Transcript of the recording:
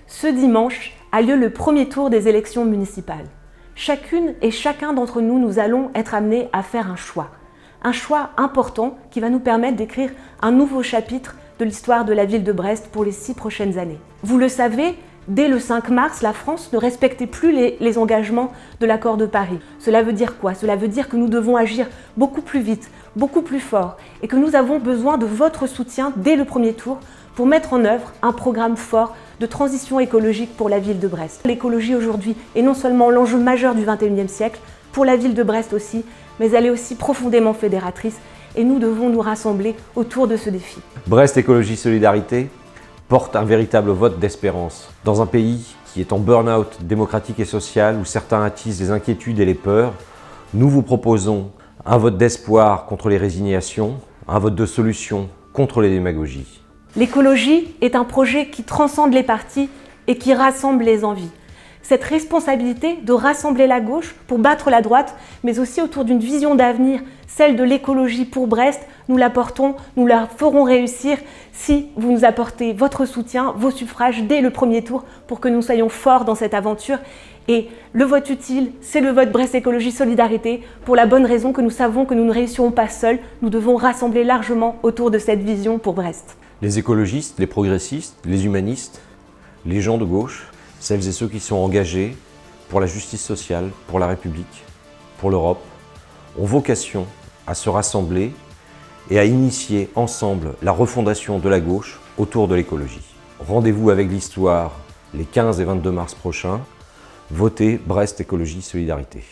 Ce dimanche a lieu le premier tour des élections municipales. Chacune et chacun d'entre nous, nous allons être amenés à faire un choix. Un choix important qui va nous permettre d'écrire un nouveau chapitre de l'histoire de la ville de Brest pour les 6 prochaines années. Vous le savez, dès le 5 mars, la France ne respectait plus les engagements de l'accord de Paris. Cela veut dire quoi? Cela veut dire que nous devons agir beaucoup plus vite, beaucoup plus fort et que nous avons besoin de votre soutien dès le premier tour pour mettre en œuvre un programme fort de transition écologique pour la ville de Brest. L'écologie aujourd'hui est non seulement l'enjeu majeur du XXIe siècle, pour la ville de Brest aussi, mais elle est aussi profondément fédératrice et nous devons nous rassembler autour de ce défi. Brest Écologie Solidarité porte un véritable vote d'espérance. Dans un pays qui est en burn-out démocratique et social, où certains attisent les inquiétudes et les peurs, nous vous proposons un vote d'espoir contre les résignations, un vote de solution contre les démagogies. L'écologie est un projet qui transcende les partis et qui rassemble les envies. Cette responsabilité de rassembler la gauche pour battre la droite, mais aussi autour d'une vision d'avenir, celle de l'écologie pour Brest, nous la portons, nous la ferons réussir si vous nous apportez votre soutien, vos suffrages dès le premier tour pour que nous soyons forts dans cette aventure. Et le vote utile, c'est le vote Brest Écologie Solidarité, pour la bonne raison que nous savons que nous ne réussirons pas seuls, nous devons rassembler largement autour de cette vision pour Brest. Les écologistes, les progressistes, les humanistes, les gens de gauche, celles et ceux qui sont engagés pour la justice sociale, pour la République, pour l'Europe, ont vocation à se rassembler et à initier ensemble la refondation de la gauche autour de l'écologie. Rendez-vous avec l'histoire les 15 et 22 mars prochains. Votez Brest Écologie Solidarité.